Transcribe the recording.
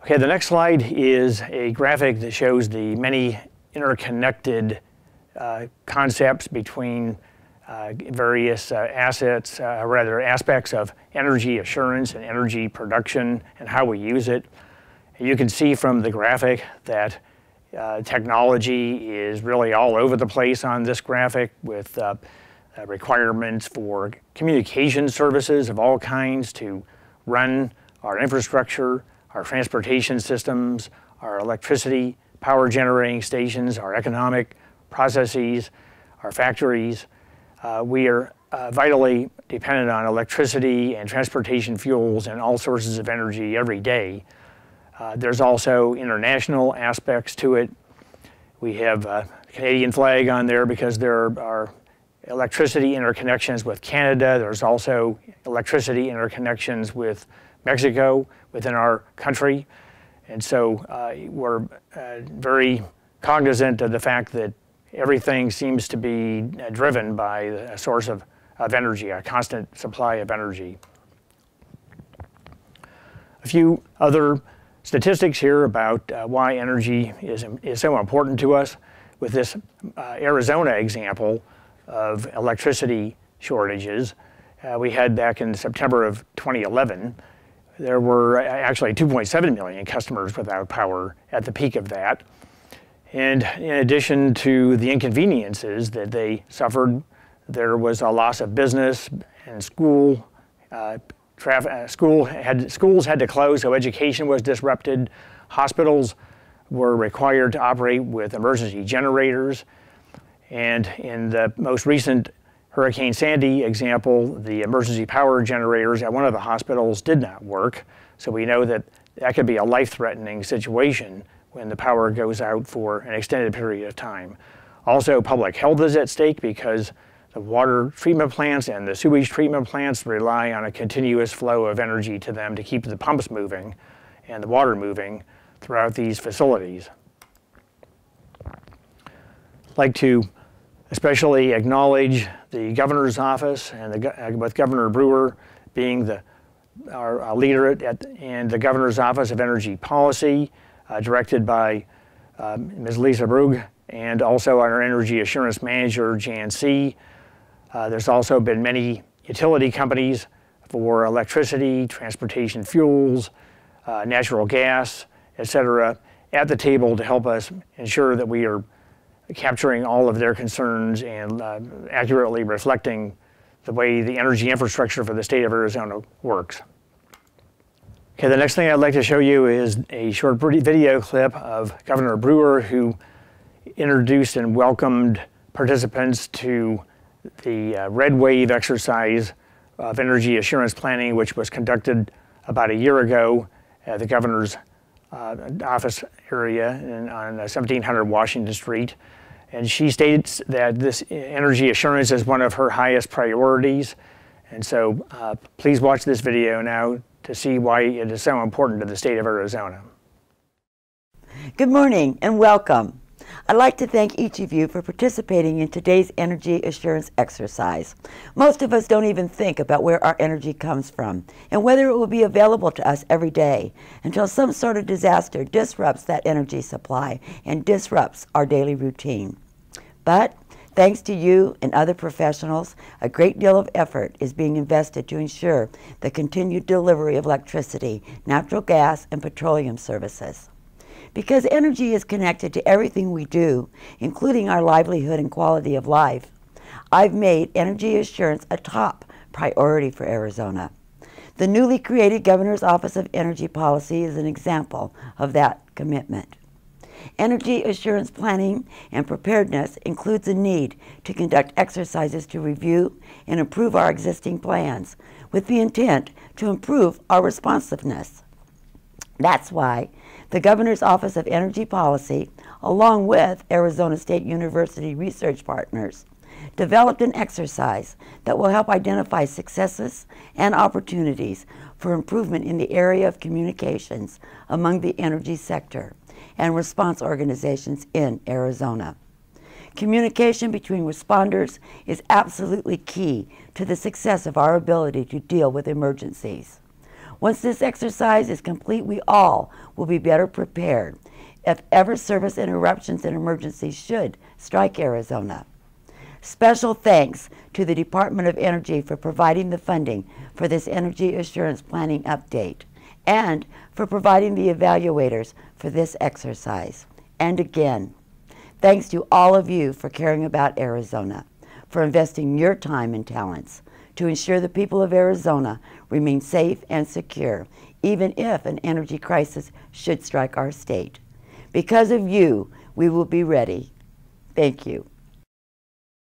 Okay, the next slide is a graphic that shows the many interconnected concepts between various aspects of energy assurance and energy production and how we use it. And you can see from the graphic that technology is really all over the place on this graphic, with requirements for communication services of all kinds to run our infrastructure, our transportation systems, our electricity, power generating stations, our economic processes, our factories. We are vitally dependent on electricity and transportation fuels and all sources of energy every day. There's also international aspects to it. We have a Canadian flag on there because there are electricity interconnections with Canada. There's also electricity interconnections with Mexico within our country. And so we're very cognizant of the fact that everything seems to be driven by a source of energy, a constant supply of energy. A few other statistics here about why energy is so important to us. With this Arizona example of electricity shortages we had back in September of 2011, there were actually 2.7 million customers without power at the peak of that. And in addition to the inconveniences that they suffered, there was a loss of business and schools had to close, so education was disrupted. Hospitals were required to operate with emergency generators. And in the most recent Hurricane Sandy example, the emergency power generators at one of the hospitals did not work. So we know that that could be a life-threatening situation when the power goes out for an extended period of time. Also, public health is at stake because the water treatment plants and the sewage treatment plants rely on a continuous flow of energy to them to keep the pumps moving and the water moving throughout these facilities. I'd like to especially acknowledge the governor's office and with Governor Brewer being our leader and the governor's office of energy policy, directed by Ms. Lisa Brugge, and also our energy assurance manager, Jan C. There's also been many utility companies for electricity, transportation fuels, natural gas, etc., at the table to help us ensure that we are capturing all of their concerns and accurately reflecting the way the energy infrastructure for the state of Arizona works. Okay, the next thing I'd like to show you is a short video clip of Governor Brewer, who introduced and welcomed participants to the Red Wave exercise of energy assurance planning, which was conducted about a year ago at the governor's office area on 1700 Washington Street. And she states that this energy assurance is one of her highest priorities. And so please watch this video now to see why it is so important to the state of Arizona. Good morning and welcome. I'd like to thank each of you for participating in today's energy assurance exercise. Most of us don't even think about where our energy comes from and whether it will be available to us every day until some sort of disaster disrupts that energy supply and disrupts our daily routine. But thanks to you and other professionals, a great deal of effort is being invested to ensure the continued delivery of electricity, natural gas, and petroleum services. Because energy is connected to everything we do, including our livelihood and quality of life, I've made energy assurance a top priority for Arizona. The newly created Governor's Office of Energy Policy is an example of that commitment. Energy assurance planning and preparedness includes a need to conduct exercises to review and improve our existing plans with the intent to improve our responsiveness. That's why the Governor's Office of Energy Policy, along with Arizona State University research partners, developed an exercise that will help identify successes and opportunities for improvement in the area of communications among the energy sector and response organizations in Arizona. Communication between responders is absolutely key to the success of our ability to deal with emergencies. Once this exercise is complete, we all will be better prepared if ever service interruptions and emergencies should strike Arizona. Special thanks to the Department of Energy for providing the funding for this Energy Assurance Planning update and for providing the evaluators for this exercise. And again, thanks to all of you for caring about Arizona, for investing your time and talents to ensure the people of Arizona remain safe and secure, even if an energy crisis should strike our state. Because of you, we will be ready. Thank you.